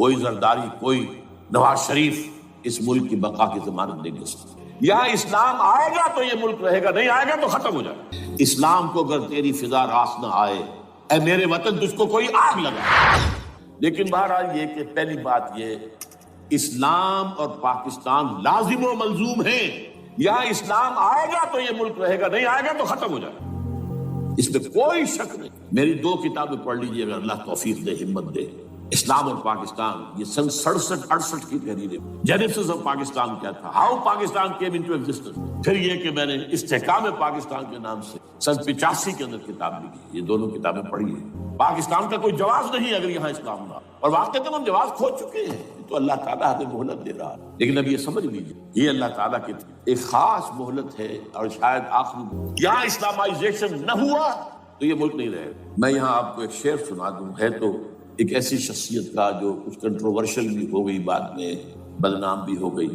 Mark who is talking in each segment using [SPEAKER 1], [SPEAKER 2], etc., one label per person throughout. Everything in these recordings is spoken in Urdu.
[SPEAKER 1] کوئی زرداری، کوئی نواز شریف اس ملک کی بقا کی ضمانت نہیں دے سکتا۔ یہاں اسلام آئے گا تو یہ ملک رہے گا، نہیں آئے گا تو ختم ہو جائے گا۔ اسلام کو اگر تیری فضا راس نہ آئے، اے میرے وطن تجھ کو کوئی آگ لگا۔ لیکن بہرحال یہ کہ پہلی بات یہ، اسلام اور پاکستان لازم و ملزوم ہیں۔ یہاں اسلام آئے گا تو یہ ملک رہے گا، نہیں آئے گا تو ختم ہو جائے گا، اس میں کوئی شک نہیں۔ میری 2 کتابیں پڑھ لیجیے اگر اللہ توفیق دے، ہمت دے۔ اسلام اور پاکستان، یہ سن 67-68 کی تحریر ہے۔ جینیسس آف پاکستان کیا تھا، how Pakistan came into existence. پھر یہ کہ میں نے استحکام پاکستان کے نام سے سن 85 کے اندر کتاب لکھی۔ یہ دونوں کتابیں پڑھی ہیں۔ پاکستان کا کوئی جواز نہیں اگر یہاں اسلام نہ، اور واقعتاً ہم جواز کھو چکے ہیں، تو اللہ تعالیٰ ہمیں مہلت دے رہا ہے۔ لیکن اب یہ سمجھ لیجیے، یہ اللہ تعالیٰ کی ایک خاص مہلت ہے، اور شاید آخری یہاں اسلامائزیشن نہ ہوا تو یہ ملک نہیں رہے گا۔ میں یہاں آپ کو ایک شعر سنا دوں، ہے تو ایک ایسی شخصیت کا جو کچھ کنٹروورشل بھی ہو گئی، بعد میں بدنام بھی ہو گئی۔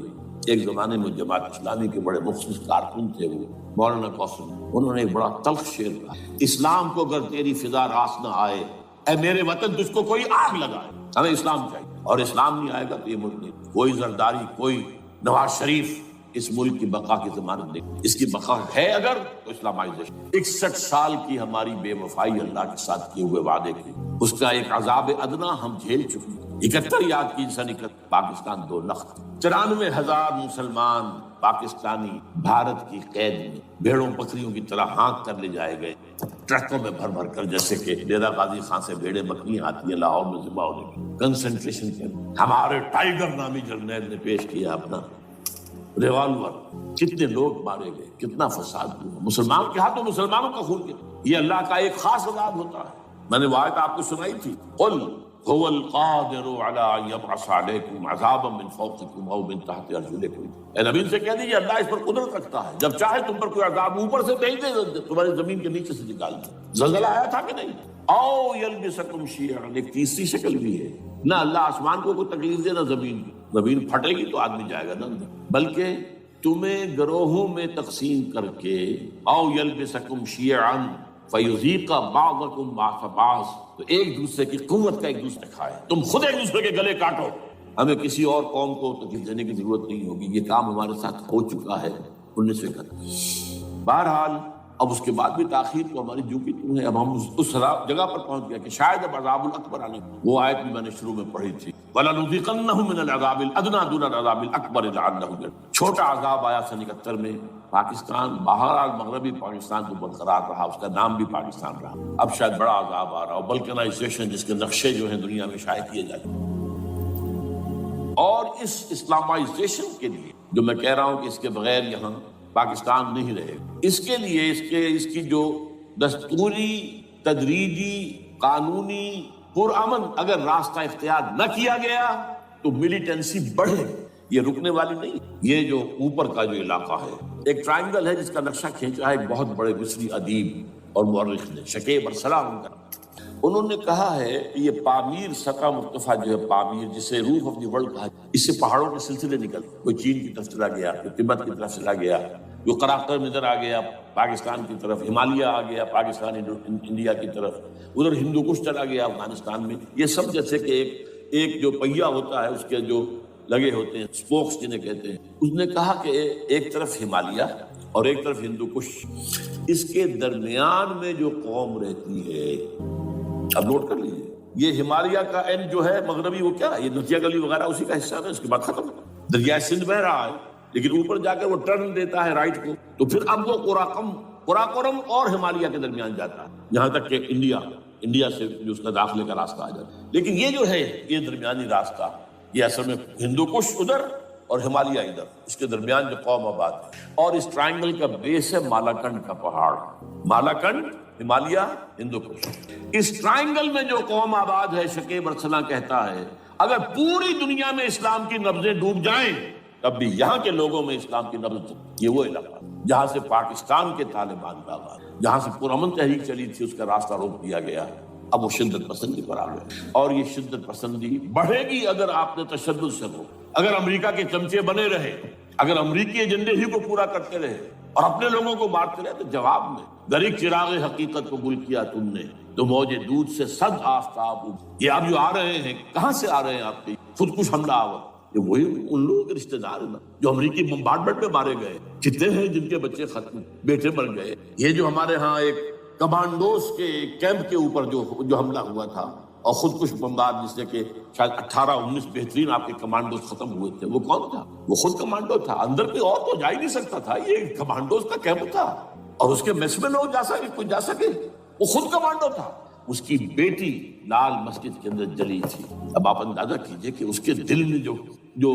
[SPEAKER 1] ایک زمانے میں جماعت اسلامی کے بڑے مخصوص کارکن تھے وہ، مولانا قاسم، انہوں نے ایک بڑا تلخ شعر کہا، اسلام کو اگر تیری فضا راس نہ آئے، اے میرے وطن تجھ کو کوئی آگ لگائے۔ ہمیں اسلام چاہیے، اور اسلام نہیں آئے گا تو یہ ملک نہیں۔ کوئی زرداری، کوئی نواز شریف اس ملک کی بقا کی ضمانت نہیں۔ اس کی بقا ہے اگر تو اسلامائزیشن۔ 61 سال کی ہماری بے وفائی اللہ کے ساتھ کیے ہوئے وعدے کی، اس کا ایک عذاب ادنا ہم جھیل چکے ہیں۔ 71 یاد کی سنکت، پاکستان 2 لخت، 94,000 مسلمان پاکستانی بھارت کی قید میں بھیڑوں بکریوں کی طرح ہانک کر لے جائے گئے، ٹرکوں میں بھر بھر کر، جیسے کہ ڈیرہ غازی خان سے بھیڑیں بکریاں آتی ہیں لاہور میں ذبح ہونے کی۔ کنسنٹریشن کیمپ، ہمارے ٹائیگر نامی جرنیل نے پیش کیا اپنا ریوالور، کتنے لوگ مارے گئے، کتنا فساد ہوا، مسلمان کے ہاتھوں مسلمانوں کا خون گیا۔ یہ اللہ کا ایک خاص عذاب ہوتا ہے۔ میں نے وہ آیت آپ کو سنائی تھی، قل هو القادر على ان يبعث عليكم عذابا من فوقكم او من تحت ارجلكم۔ اے نبی سے کہہ دیجیے اللہ اس پر قدرت رکھتا ہے، جب چاہے تم پر کوئی عذاب اوپر سے بھیج دے، تمہاری زمین کے نیچے سے نکال دے۔ زلزلہ آیا تھا کہ نہیں؟ او یلبسکم شیعا، ایک تیسری شکل بھی ہے، نہ اللہ آسمان کو کوئی تکلیف دے، نہ زمین کو۔ زمین پھٹے گی تو آدمی جائے گا نا، بلکہ تمہیں گروہوں میں تقسیم کر کے، او یلبسکم شیعا فیذیق بعضکم بعض بعض، تو ایک دوسرے کی قوت کا ایک دوسرے کھائے، تم خود ایک دوسرے کے گلے کاٹو۔ ہمیں کسی اور قوم کو تکلیف دینے کی ضرورت نہیں ہوگی، یہ کام ہمارے ساتھ ہو چکا ہے 1971۔ بہرحال اب اس کے بعد بھی تاخیر تو ہماری جو کی تم ہے، اب ہم اس جگہ پر پہنچ گئے کہ شاید اب عذاب الاکبر آنے۔ وہ آیت بھی میں نے شروع میں پڑھی تھی، وَلَنُذِيقَنَّهُم مِّنَ الْعَذَابِ الْأَدْنَىٰ دُونَ الْعَذَابِ الْأَكْبَرِ لَعَلَّهُمْ يَرْجِعُونَ۔ چھوٹا عذاب آیا سن 71 میں پاکستان، بہرحال مغربی پاکستان تو برقرار رہا، اس کا نام بھی پاکستان رہا۔ اب شاید بڑا عذاب آ رہا ہو، بلکنائزیشن، جس کے نقشے جو ہیں دنیا میں شائع کیے جاتے ہیں۔ اور اس اسلامائزیشن کے لیے جو میں کہہ رہا ہوں کہ اس کے بغیر یہاں پاکستان نہیں رہے گا، اس کے لیے اس کی جو دستوری، تدریجی، قانونی، پرامن اگر راستہ اختیار نہ کیا گیا تو ملیٹنسی بڑھے، یہ رکنے والی نہیں۔ یہ جو اوپر کا جو علاقہ ہے، ایک ٹرائنگل ہے جس کا نقشہ کھینچا ہے ایک بہت بڑے مصری ادیب اور مورخ نے، شکیب ارسلان ان کا۔ انہوں نے کہا ہے کہ یہ پامیر سطح مرتفع جو ہے، پامیر جسے روف آف دی ورلڈ کہا، اس سے پہاڑوں کے سلسلے نکلتے، کوئی چین کی طرف چلا گیا، کوئی تبت کی طرف چلا گیا، کوئی قراقرم ادھر آ گیا پاکستان کی طرف، ہمالیہ آ گیا پاکستان انڈیا کی طرف، ادھر ہندو کش چلا گیا افغانستان میں۔ یہ سب جیسے کہ ایک جو پہیا ہوتا ہے، اس کے جو لگے ہوتے ہیں سپوکس جنہیں کہتے ہیں۔ اس نے کہا کہ ایک طرف ہمالیہ اور ایک طرف ہندو کش، اس کے درمیان میں جو قوم رہتی ہے، اب نوٹ کر لیجیے، یہ ہمالیہ کا اینڈ جو ہے مغربی، وہ کیا ہے، یہ نتیا گلی وغیرہ اسی کا حصہ ہے، اس کے بعد ختم۔ دریائے سندھ بہ رہا ہے، لیکن اوپر جا کر وہ ٹرن دیتا ہے رائٹ کو، تو پھر اب وہ قراقرم اور ہمالیہ کے درمیان جاتا ہے، یہاں تک کہ انڈیا سے جو اس کا داخلے کا راستہ آ جاتا ہے۔ لیکن یہ جو ہے یہ درمیانی راستہ، یہ اصل میں ہندو کش ادھر اور ہمالیہ ادھر، اس کے درمیان جو قوم آباد ہے، اور اس ٹرائنگل کا بیس ہے مالاکنڈ کا پہاڑ، مالاکنڈ، ہمالیہ، ہندو کش۔ اس ٹرائنگل میں جو قوم آباد ہے، شکیب ارسلان کہتا ہے اگر پوری دنیا میں اسلام کی نبضیں ڈوب جائیں تب بھی یہاں کے لوگوں میں اسلام کی نبض۔ یہ وہ علاقہ جہاں سے پاکستان کے طالبان کا آغاز، جہاں سے پرامن تحریک چلی تھی، اس کا راستہ روک دیا گیا۔ اب وہ شدت پسندی پر آ گئے، اور یہ شدت پسندی بڑھے گی اگر آپ نے تشدد سے ہو، اگر امریکہ کے چمچے بنے رہے، اگر امریکی ایجنڈے ہی کو پورا کرتے رہے، اور اپنے لوگوں کو مارتے رہے. تو جواب میں غریق چراغ حقیقت کو گل کیا تم نے تو موج دودھ سے صد آفتاب. یہ اب جو آ رہے ہیں کہاں سے آ رہے ہیں آپ کے خودکش حملہ آور؟ یہ وہی ان لوگوں کے رشتے دار ہیں نا جو امریکی بمبارڈمنٹ میں مارے گئے. کتنے ہیں جن کے بچے ختم بیٹے مر گئے. یہ جو ہمارے ہاں ایک کمانڈوز کے کیمپ کے اوپر جو حملہ ہوا تھا اور خودکش بمبار جس سے کہ شاید 18-19 بہترین آپ کے کمانڈوز ختم ہوئے تھے، وہ کون تھا؟ وہ خود کمانڈو تھا. اندر کوئی اور تو جا ہی نہیں سکتا تھا، یہ کمانڈوز کا کیمپ تھا اور اس کے میس میں لوگ کوئی جا سکے. وہ خود کمانڈو تھا. اس کی بیٹی لال مسجد کے اندر جلی تھی. اب آپ اندازہ کیجئے کہ اس کے دل میں جو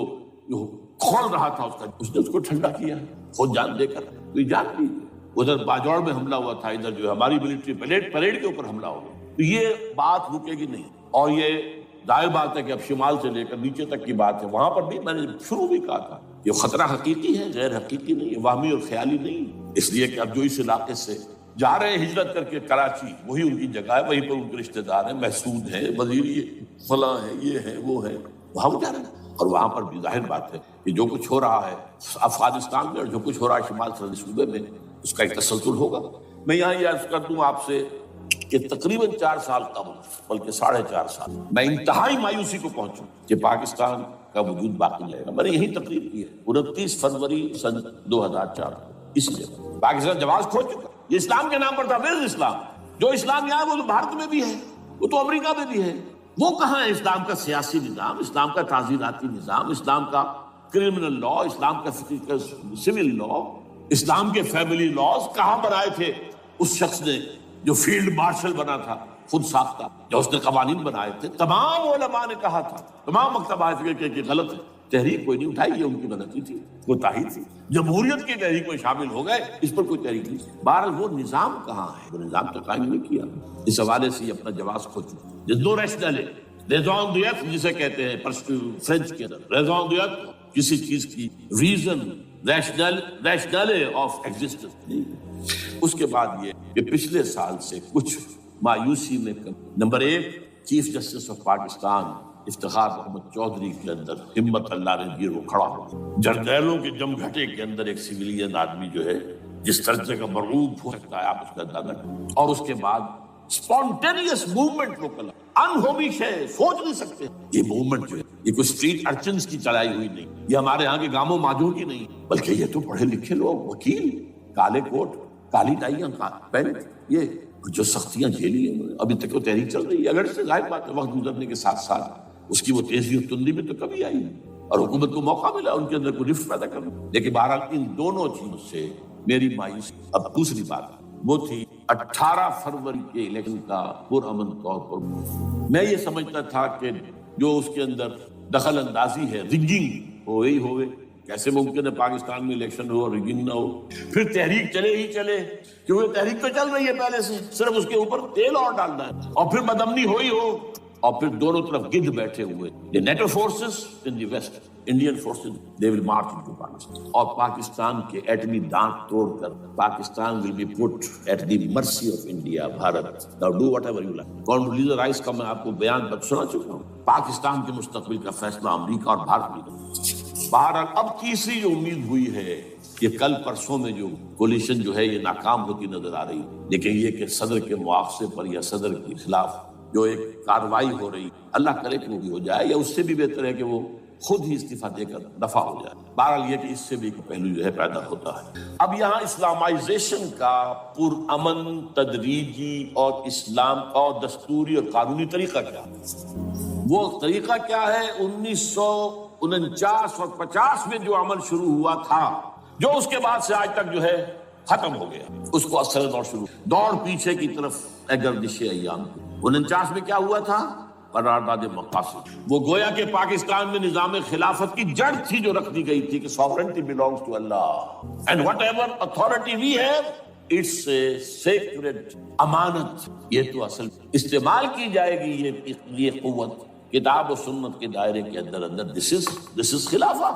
[SPEAKER 1] کھول رہا تھا اس نے اس کو ٹھنڈا کیا خود جان دے کر. تو جان دی. ادھر باجوڑ میں حملہ ہوا تھا، ادھر جو ہماری ملٹری پریڈ کے اوپر حملہ ہو گیا. تو یہ بات رکے گی نہیں. اور یہ ظاہر بات ہے کہ اب شمال سے لے کر نیچے تک کی بات ہے. وہاں پر بھی میں نے شروع بھی کہا تھا یہ خطرہ حقیقی ہے، غیر حقیقی نہیں ہے، وہمی اور خیالی نہیں. اس لیے کہ اب جو اس علاقے سے جا رہے ہیں ہجرت کر کے کراچی، وہی ان کی جگہ ہے، وہیں پر ان کے رشتے دار ہیں، محسود ہیں، وزیر فلاں ہے، یہ ہے وہ ہے، وہاں جا رہے ہیں. اور وہاں پر بھی ظاہر بات ہے کہ جو کچھ ہو رہا ہے افغانستان میں اور جو کچھ ہو رہا ہے شمال سرحدی صوبے میں، اس کا ایک تسلسل ہوگا. میں یہاں یہ عرض کر دوں آپ سے کہ تقریباً 4 سال قبل، بلکہ 4.5 سال، میں انتہائی مایوسی کو پہنچوں کہ پاکستان کا وجود باقی رہے گا. میں نے یہی تقریر کی ہے 29 فروری سن 2004 اس لیے پاکستان جواز کھو چکا. یہ اسلام کے نام پر تھا. ویئر اسلام؟ جو اسلام یہاں ہے وہ تو بھارت میں بھی ہے، وہ تو امریکہ میں بھی ہے. وہ کہاں ہے اسلام کا سیاسی نظام، اسلام کا تعزیراتی نظام، اسلام کا کرمنل لا، اسلام کا سول لا، اسلام کے فیملی لاز کہاں بنائے تھے اس شخص نے جو فیلڈ مارشل بنا تھا، خود ساختہ، جو اس نے قوانین بنائے تھے. تمام علماء نے کہا تھا، تمام مکتبہ کہ غلط ہے. تحریک کوئی نہیں اٹھائی، یہ ان کی غلطی تھی، کوتاہی تھی. جمہوریت کی تحریک میں شامل ہو گئے، اس پر کوئی تحریک نہیں. بہرحال وہ نظام کہاں ہے؟ وہ نظام تو قائم نہیں کیا. اس حوالے سے یہ اپنا جواز کھو چکا. نو ریشنل ریزون دیت جسے کہتے ہیں فرینچ کے اندر، ریزون دیت کسی چیز کی ریزن، ریشنل آف ایگزسٹنس نہیں. اس کے بعد یہ کہ پچھلے سال سے کچھ مایوسی میں نمبر 1 chief justice of Pakistan Iftikhar Muhammad Chaudhry کے اندر ہمت اللہ نے دی، وہ کھڑا ہوا. جرنیلوں کے جم گھٹے کے اندر ایک سویلین آدمی جو ہے جس درجے کا مرعوب ہو سکتا ہے آپ اس کا اندازہ کریں. اور اس کے بعد اسپونٹینیس موومنٹ کو کلا انہومیش ہے، سوچ نہیں سکتے. یہ موومنٹ جو ہے یہ کوئی اسٹریٹ ارچنز کی چلائی ہوئی نہیں، یہ ہمارے ہاں کے گاموں ماجوں کی نہیں، بلکہ یہ تو پڑھے لکھے لوگ، وکیل، کالے کوٹ، کالی ٹائیاں پہنے، یہ جو سختیاں جھیلی ہیں. ابھی تک وہ تحریک چل رہی ہے. اگر سے ظاہر بات ہے وقت گزرنے کے ساتھ ساتھ اس کی وہ تیزی اور تندی میں تو کمی آئی اور حکومت کو موقع ملا ان کے اندر کوئی رفت پیدا کرنا. لیکن بہرحال ان دونوں چیزوں سے میری مایوسی. اب دوسری بات وہ تھی 18 فروری کے الیکشن کا پرامن طور پر. میں یہ سمجھتا تھا کہ جو اس کے اندر دخل اندازی ہے، رگنگ ہوئے. کیسے ممکن ہے پاکستان میں الیکشن ہو اور رگنگ نہ ہو؟ پھر تحریک چلے ہی چلے، کیونکہ تحریک تو چل رہی ہے پہلے سے، صرف اس کے اوپر تیل اور ڈالنا ہے. اور پھر بدامنی ہو اور پھر دونوں طرف گدھ بیٹھے ہوئے. The NATO forces in the west, Indian forces, they will march into Pakistan. اور پاکستان کے ایٹمی دانت توڑ کر Pakistan will be put at the mercy of India, Bharat. Now do whatever you like. Condoleezza Rice کا میں آپ کو بیان سنا چکا ہوں. پاکستان کے مستقبل کا فیصلہ امریکہ اور بھارت میں کرے. بہرحال اب تیسری جو امید ہوئی ہے کہ کل پرسوں میں جو کولیشن جو ہے یہ ناکام ہوتی نظر آ رہی، لیکن یہ کہ صدر کے مواخذے پر یا صدر کے خلاف جو ایک کارروائی ہو رہی، اللہ کرے کہ وہ بھی ہو جائے، یا اس سے بھی بہتر ہے کہ وہ خود ہی استعفیٰ دے کر دفع ہو جائے. بہرحال یہ کہ اس سے بھی ایک پہلو جو ہے پیدا ہوتا ہے. اب یہاں اسلامائزیشن کا پرامن، تدریجی اور اسلام کا دستوری اور قانونی طریقہ کیا ہے؟ وہ طریقہ کیا ہے؟ 1949 اور 50 میں جو عمل شروع ہوا تھا، جو اس کے بعد سے آج تک جو ہے ختم ہو گیا، اس کو اصل دوڑ پیچھے کی طرف گردش ایام. 49 میں کیا ہوا تھا؟ قرارداد مقاصد. وہ گویا کہ پاکستان میں نظام خلافت کی جڑ تھی جو رکھ دی گئی تھی کہ sovereignty belongs to Allah and whatever authority we have it's a sacred امانت. یہ تو اصل استعمال کی جائے گی یہ قوت کتاب و سنت کے دائرے کے اندر. this is خلافہ.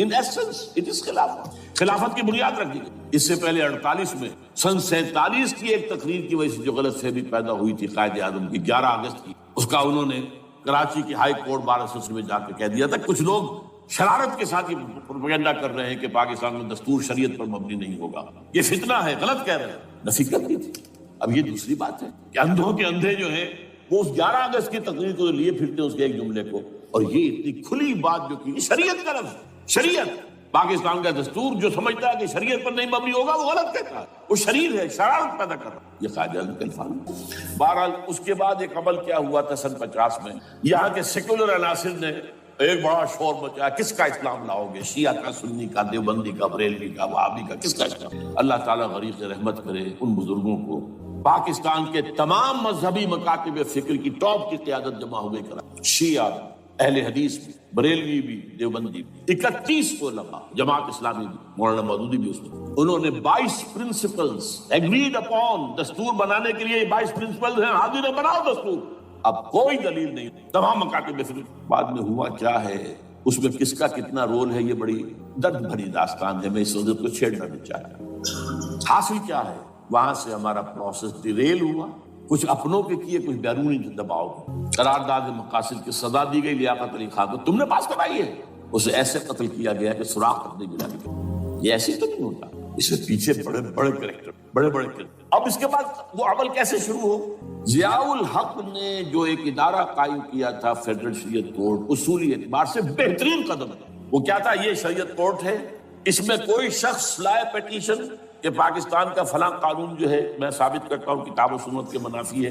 [SPEAKER 1] In essence it is خلافہ. خلافت کی بنیاد رکھ دی گئی. اس سے پہلے 48 میں سن 47 کی ایک تقریر کی وجہ سے جو غلط فہمی پیدا ہوئی تھی قائد اعظم کی 11 اگست کی، اس کا انہوں نے کراچی کی ہائی کورٹ بار ایسوسی میں جا کے کہہ دیا تھا. کچھ لوگ شرارت کے ساتھ یہ پروپیگنڈا کر رہے ہیں کہ پاکستان میں دستور شریعت پر مبنی نہیں ہوگا، یہ فتنہ ہے، غلط کہہ رہے ہیں، نفی کر دی تھی۔ اب یہ دوسری بات ہے کہ اندھوں کے اندھے جو ہیں وہ اس 11 اگست کی تقریر کو لیے پھرتے ہیں اس کے ایک جملے کو، اور یہ اتنی کھلی بات جو کی شریعت کا لفظ، شریعت پاکستان کا دستور جو سمجھتا ہے کہ شریعت پر نہیں مبنی ہوگا وہ غلط کہتا ہے، وہ شریر ہے، شرارت پیدا کر رہا ہے، یہ قائد اعظم کا الفاظ۔ بہرحال اس کے بعد ایک عمل کیا ہوا تھا سن 50 میں، یہاں کے سیکولر عناصر نے ایک بڑا شور مچایا، کس کا اسلام لاؤ گے؟ شیعہ کا، سنی کا، دیوبندی کا، بریلوی کا، وہابی کا، کس کا اسلام؟ اللہ تعالیٰ غریق رحمت کرے ان بزرگوں کو، پاکستان کے تمام مذہبی مکاتب فکر کی ٹاپ کی قیادت جمع ہو گئی کرا، شیعہ، اہل حدیث بھی، بریلوی بھی، دیوبندی بھی، 31 علماء، جماعت اسلامی بھی، مولانا مودودی بھی اس میں، انہوں نے 22 پرنسپلز ایگریڈ اپون، دستور بنانے کے لیے 22 پرنسپلز ہیں، حاضر بناؤ دستور، اب کوئی دلیل نہیں، تمام مکاتب فکر۔ بعد میں ہوا کیا ہے، اس میں کس کا کتنا رول ہے، یہ بڑی درد بھری داستان ہے، میں اس وجہ کو چھیڑنا نہیں چاہتا۔ حاصل کیا ہے، وہاں سے ہمارا پروسیس ڈیریل ہوا، کچھ اپنوں کے کیے، کچھ بیرونی دباؤ، قرارداد مقاصد کی سزا دی گئی لیاقت علی خان کو، تم نے پاس کرائی ہے، اسے ایسے قتل کیا گیا کہ سراغ تک نہیں ملا گیا۔ یہ ایسے تو نہیں ہوتا، اس کے پیچھے بڑے بڑے کریکٹر، بڑے بڑے کریکٹر۔ اب اس کے بعد وہ عمل کیسے شروع ہو؟ ضیاء الحق نے جو ایک ادارہ قائم کیا تھا فیڈرل شریعت کورٹ، اصولی اعتبار سے بہترین قدم ہے۔ وہ کیا تھا؟ یہ شریعت کورٹ ہے، اس میں کوئی شخص لائے پیٹیشن کہ پاکستان کا فلاں قانون جو ہے میں ثابت کرتا ہوں کتاب و سنت کے منافی ہے،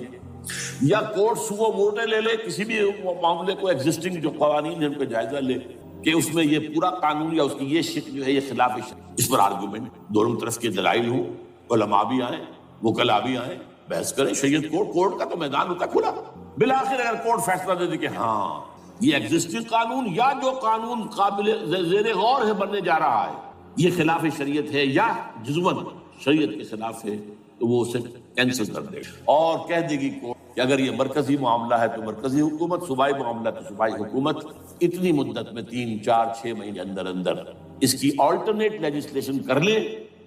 [SPEAKER 1] یا کورٹ سو موٹے لے لے کسی بھی معاملے کو، ایگزسٹنگ جو قوانین ہیں ان کا جائزہ لے کہ اس میں یہ پورا قانون یا اس کی یہ شک جو ہے یہ خلاف شک، اس پر آرگومنٹ، دونوں طرف کے دلائل ہوں، علماء بھی آئیں، وکلاء بھی آئیں، بحث کریں۔ شریعت کورٹ کا تو میدان ہوتا کھلا، بالآخر اگر کورٹ فیصلہ دے دے کہ ہاں یہ ایگزسٹنگ قانون یا جو قانون قابل زیر غور ہے بننے جا رہا ہے یہ خلاف شریعت ہے یا جزون شریعت کے خلاف ہے، تو وہ اسے کینسل کر دے گا اور کہہ دے گی کورٹ کہ اگر یہ مرکزی معاملہ ہے تو مرکزی حکومت، صوبائی معاملہ تو صوبائی حکومت اتنی مدت میں 3، 4، 6 مہینے اندر اندر اس کی آلٹرنیٹ لیجسلیشن کر لے،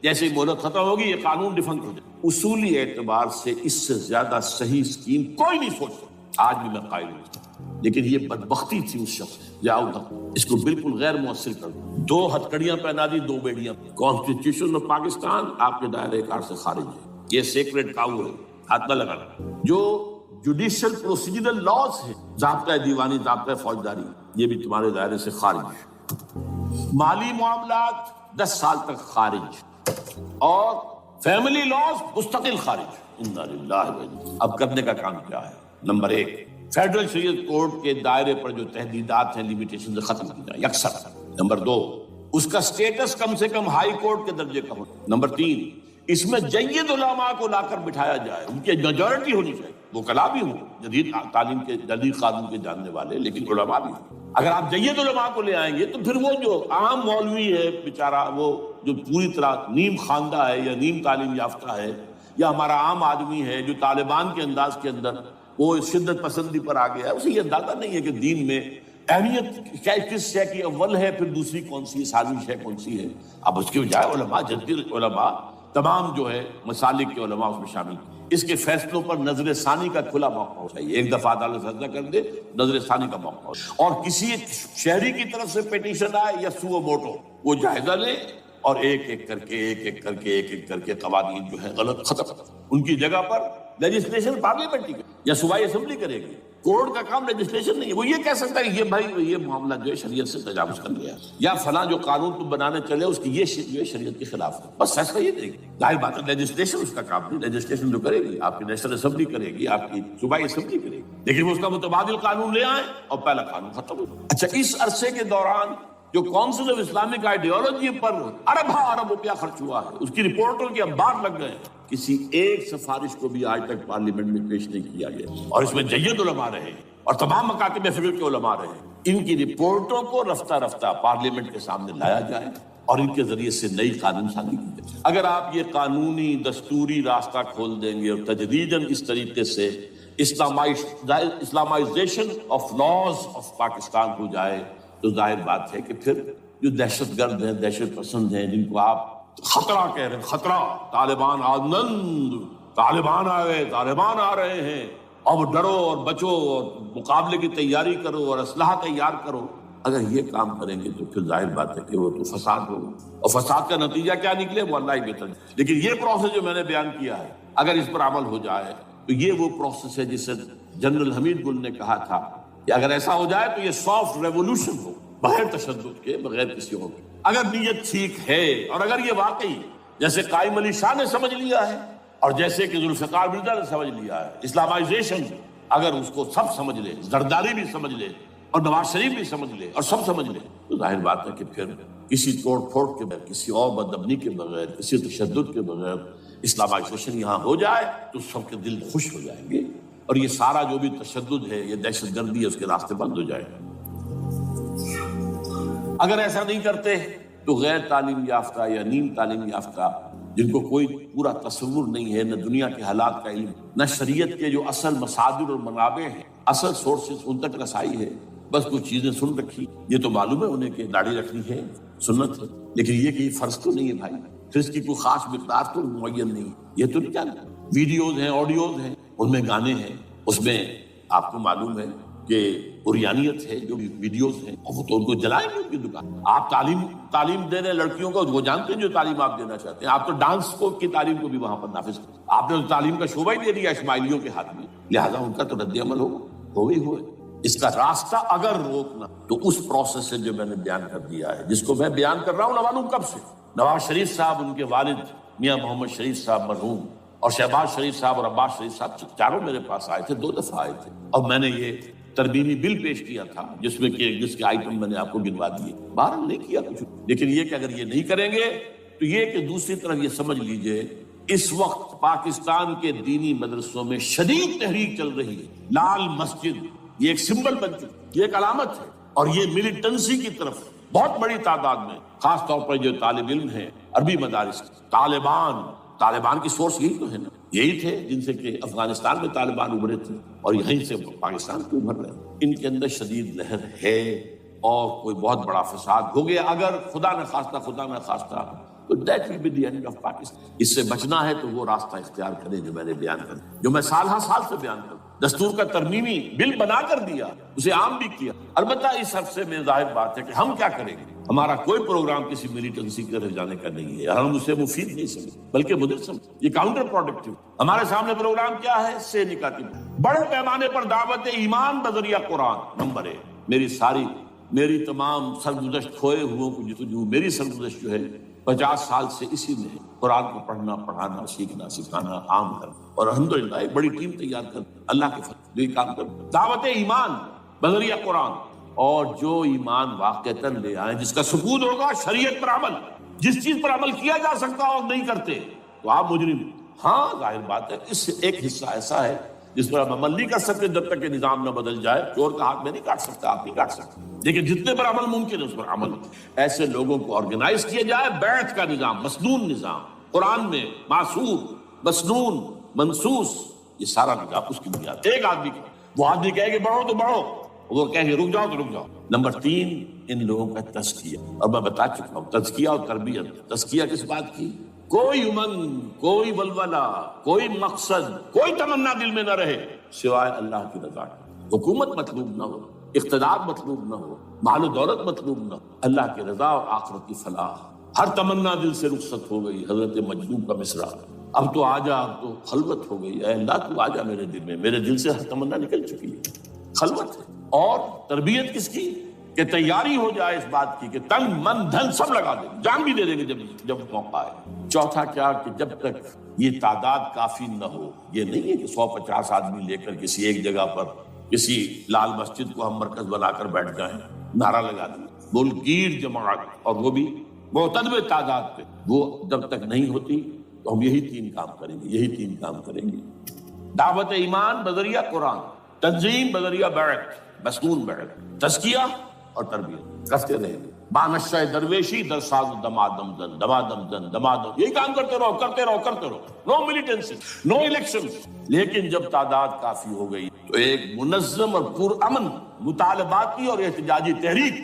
[SPEAKER 1] جیسے ہی مہلت ختم ہوگی یہ قانون ڈیفنکٹ ہو جائے۔ اصولی اعتبار سے اس سے زیادہ صحیح اسکیم کوئی نہیں سوچ سکتا، آج بھی میں قائل ہوں، لیکن یہ بدبختی تھی اس شخص ضیاء الحق، اس کو بالکل غیر مؤثر کر دیا، 2 ہتھکڑیاں پہنا دی، 2 بیڑیاں۔ کانسٹیٹیوشن آف پاکستان آپ کے دائرے کار سے خارج ہے، یہ سیکریٹ کاؤ ہے، ہاتھ نہ لگانا۔ جو جوڈیشل پروسیجرل لاز ہے، ضابطہ دیوانی، ضابطہ فوجداری، یہ بھی تمہارے دائرے سے خارج ہے۔ مالی معاملات 10 سال تک خارج، اور فیملی لاز مستقل خارج۔ انا للہ و انا۔ اب کرنے کا کام کیا ہے؟ نمبر 1، فیڈرل شریعت کورٹ کے دائرے پر جو تحدیدات ہیں، لیمیٹیشن سے ختم کی جائے یکسر۔ نمبر 2، اس کا سٹیٹس کم سے کم ہائی کورٹ کے درجے کا ہو۔ نمبر 3، اس میں جید علماء کو لا کر بٹھایا جائے، ان کی میجورٹی ہونی چاہیے، وکلاء بھی ہوں، جدید تعلیم کے، جدید قانون کے جاننے والے، لیکن علماء بھی ہوں۔ اگر آپ جید علماء کو لے آئیں گے تو پھر وہ جو عام مولوی ہے بیچارہ، وہ جو پوری طرح نیم خواندہ ہے یا نیم تعلیم یافتہ ہے، یا ہمارا عام آدمی ہے جو طالبان کے انداز کے اندر وہ شدت پسندی پر آ گیا ہے، اسے یہ اندازہ نہیں ہے کہ دین میں اہمیت کیا، کس شے کی اول ہے، پھر دوسری کون سی ہے، ثانی شے کون سی ہے۔ اب اس کے بجائے علماء، جدید علماء، تمام جو ہے مسالک کے علماء اس میں شامل، اس کے فیصلوں پر نظر ثانی کا کھلا موقع ہو چاہیے، ایک دفعہ عدالت فیصلہ کر دے، نظر ثانی کا موقع ہو، اور کسی شہری کی طرف سے پیٹیشن آئے یا سو موٹو، وہ جائزہ لے اور ایک ایک کر کے قوانین جو ہے غلط ختم، ان کی جگہ پر لیجسلیشن پارلیمنٹ یا صوبائی اسمبلی کرے گی۔ کورٹ کا کام لیجسلیشن نہیں ہے، وہ یہ کہہ سکتا ہے کہ یہ بھائی یہ معاملہ جو ہے شریعت سے تجاوز کر گیا، یا فلاں جو قانون تم بنانے چلے اس کی یہ جو ہے شریعت کے خلاف ہے، بس فیصلہ یہ دے گی۔ ظاہر بات ہے لیجسلیشن اس کا کام نہیں، لیجسلیشن جو کرے گی آپ کی نیشنل اسمبلی کرے گی، آپ کی صوبائی اسمبلی کرے گی، لیکن وہ اس کا متبادل قانون لے آئیں اور پہلا قانون ختم ہو۔ اچھا، اس عرصے کے دوران جو کونسل آف اسلامک آئیڈیالوجی پر ارب روپیہ خرچ ہوا ہے، اس کی رپورٹوں کے انبار لگ گئے، کسی ایک سفارش کو بھی آج تک پارلیمنٹ میں پیش نہیں کیا گیا، اور اس میں جید علماء رہے اور تمام مکاتب فکر کے علماء رہے۔ ان کی رپورٹوں کو رفتہ رفتہ پارلیمنٹ کے سامنے لایا جائے اور ان کے ذریعے سے نئی قانون سازی کی جائے۔ اگر آپ یہ قانونی دستوری راستہ کھول دیں گے اور تجدیداً اس طریقے سے Islamization of laws of Pakistan ہو جائے تو ظاہر بات ہے کہ پھر جو دہشت گرد ہیں، دہشت پسند ہیں، جن کو آپ خطرہ کہہ رہے ہیں، خطرہ، طالبان آنند، طالبان آ گئے، طالبان آ رہے ہیں، اب ڈرو اور بچو اور مقابلے کی تیاری کرو اور اسلحہ تیار کرو، اگر یہ کام کریں گے تو پھر ظاہر بات ہے کہ وہ تو فساد ہوگا، اور فساد کا نتیجہ کیا نکلے وہ اللہ ہی بہتر ہے۔ لیکن یہ پروسیس جو میں نے بیان کیا ہے اگر اس پر عمل ہو جائے تو یہ وہ پروسیس ہے جسے جنرل حمید گل نے کہا تھا کہ اگر ایسا ہو جائے تو یہ سافٹ ریولوشن ہو، بغیر تشدد کے، بغیر کسی اور کے۔ اگر نیت ٹھیک ہے اور اگر یہ واقعی جیسے قائم علی شاہ نے سمجھ لیا ہے اور جیسے کہ ذوالفقار مرزا نے سمجھ لیا ہے، اسلامائزیشن اگر اس کو سب سمجھ لے، زرداری بھی سمجھ لے اور نواز شریف بھی سمجھ لے اور سب سمجھ لے، تو ظاہر بات ہے کہ پھر کسی توڑ پھوڑ کے بغیر، کسی اور بدامنی کے بغیر، کسی تشدد کے بغیر اسلامائزیشن یہاں ہو جائے تو سب کے دل خوش ہو جائیں گے، اور یہ سارا جو بھی تشدد ہے، یہ دہشت گردی ہے، اس کے راستے بند ہو جائے گا۔ اگر ایسا نہیں کرتے تو غیر تعلیم یافتہ یا نیم تعلیم یافتہ جن کو کوئی پورا تصور نہیں ہے، نہ دنیا کے حالات کا علم، نہ شریعت کے جو اصل مصادر اور منابع ہیں، اصل سورسز، ان تک رسائی ہے، بس کچھ چیزیں سن رکھی، یہ تو معلوم ہے انہیں کہ داڑھی رکھنی ہے، سنت ہے، لیکن یہ کہ یہ فرض تو نہیں ہے بھائی، پھر اس کی کوئی خاص مقدار تو معین نہیں ہے، یہ تو نہیں جانتا۔ ویڈیوز ہیں، آڈیوز ہیں، ان میں گانے ہیں، اس میں آپ کو معلوم ہے کہ اوریانیت ہے، جو ویڈیوز ہیں وہ تو ان کو جلائیں گے ان کی دکان۔ آپ تعلیم دے رہے لڑکیوں کو، وہ جانتے ہیں جو تعلیم آپ دینا چاہتے ہیں، آپ تو ڈانس کی تعلیم کو بھی وہاں پر نافذ کریں، آپ نے تو تعلیم کا شعبہ ہی دے دیا اسماعیلیوں کے ہاتھ میں، لہٰذا ان کا تو رد عمل ہوئے۔ اس کا راستہ اگر روکنا تو اس پروسیس سے جو میں نے بیان کر دیا ہے، جس کو میں بیان کر رہا ہوں نہ معلوم کب سے، نواز شریف صاحب، ان کے والد میاں محمد شریف صاحب مرحوم، اور شہباز شریف صاحب اور عباس شریف صاحب چاروں میرے پاس آئے تھے، 2 دفعہ آئے تھے، اور میں نے یہ ترمیمی بل پیش کیا تھا جس کے آئٹم میں نے آپ کو گنوا دیے، بہرحال نہیں کیا کچھ، لیکن یہ کہ اگر یہ نہیں کریں گے تو یہ کہ دوسری طرف یہ سمجھ لیجئے اس وقت پاکستان کے دینی مدرسوں میں شدید تحریک چل رہی ہے۔ لال مسجد یہ ایک سمبل بن چکی، یہ ایک علامت ہے، اور یہ ملیٹنسی کی طرف بہت بڑی تعداد میں، خاص طور پر جو طالب علم ہیں عربی مدارس، طالبان کی سورس یہی تو ہے نا، یہی تھے جن سے کہ افغانستان میں طالبان ابھرے تھے اور یہیں سے پاکستان کو ابھر رہے ہیں۔ ان کے اندر شدید لہر ہے اور کوئی بہت بڑا فساد ہو گیا اگر خدا نہ خواستہ تو that will be the end of Pakistan۔ اس سے بچنا ہے تو وہ راستہ اختیار کریں جو میں نے بیان کر، جو میں سال سے بیان کر، دستور کا ترمیمی بل بنا کر دیا، اسے عام بھی کیا۔ البتہ اس عرصے میں ظاہر بات ہے کہ ہم کیا کریں گے، ہمارا کوئی پروگرام کسی ملیٹنسی کے رہ جانے کا نہیں ہے، ہم اسے مفید نہیں سمجھتے بلکہ مضر سمجھتے، یہ کاؤنٹر پروڈکٹیو۔ ہمارے سامنے پروگرام کیا ہے، سے نکاتی بڑے پیمانے پر دعوت ایمان بذریعہ قرآن، نمبر 1۔ میری تمام سرگزشت کھوئے ہوئوں کو جستجو، میری سرگزشت جو ہے 50 سال سے اسی میں ہے، قرآن کو پڑھنا، پڑھانا، سیکھنا، سکھانا، عام کرنا، اور الحمدللہ ایک بڑی ٹیم تیار کر اللہ کے فضل جو یہ کام کر، دعوت ایمان بذریعہ قرآن، اور جو ایمان واقعتاً لے آئیں، جس کا ثبوت ہوگا شریعت پر عمل، جس چیز پر عمل کیا جا سکتا اور نہیں کرتے تو آپ مجرم۔ ہاں ظاہر بات ہے اس سے ایک حصہ ایسا ہے جس پر ہم عمل نہیں کر سکتے جب تک کہ نظام نہ بدل جائے، چور کا ہاتھ میں نہیں کاٹ سکتا، آپ نہیں کاٹ سکتے، لیکن جتنے پر عمل ممکن ہے اس پر عمل، ایسے لوگوں کو آرگنائز کیا جائے، بیعت کا نظام، مسنون نظام، قرآن میں معصور، مسنون، منصوص، یہ سارا نظام اس کی بنیاد۔ ایک آدمی وہ آدمی کہے کہ بڑھو تو بڑھو، وہ کہے کہ رک جاؤ تو رک جاؤ۔ نمبر 3 ان لوگوں کا تزکیہ، اور میں بتا چکا ہوں تزکیہ اور تربیت۔ تزکیہ کس بات کی؟ کوئی امنگ، کوئی ولولہ، کوئی مقصد، کوئی تمنا دل میں نہ رہے سوائے اللہ کی رضا کی۔ حکومت مطلوب نہ ہو، اقتدار مطلوب نہ ہو، مال و دولت مطلوب نہ ہو، اللہ کی رضا اور آخرت کی فلاح۔ ہر تمنا دل سے رخصت ہو گئی، حضرت مجنون کا مصرع، اب تو آجا، اب تو خلوت ہو گئی، اے اللہ تو آجا میرے دل میں، میرے دل سے ہر تمنا نکل چکی ہے، خلوت ہے۔ اور تربیت کس کی؟ کہ تیاری ہو جائے اس بات کی کہ تن من دھن سب لگا دیں، جان بھی دے دیں گے جب موقع آئے۔ چوتھا کیا کہ جب تک یہ تعداد کافی نہ ہو، یہ نہیں ہے کہ 150 آدمی لے کر کسی ایک جگہ پر کسی لال مسجد کو ہم مرکز بنا کر بیٹھ جائیں، نعرہ لگا دیں، بلگیر جماعت، اور وہ بھی معتدل تعداد پہ، وہ جب تک نہیں ہوتی تو ہم یہی 3 کام کریں گے، دعوت ایمان بذریعہ قرآن، تنظیم بذریعہ بیعت، مسنون بیعت، تزکیہ اور تربیت کرتے رہیں گے۔ بانشہ درویشی در ساز دمادم زن، دمادم زن، دمادم، یہی کام کرتے رہو، نو ملیٹنسی، نو الیکشنز۔ لیکن جب تعداد کافی ہو گئی تو ایک منظم اور پرامن مطالباتی اور احتجاجی تحریک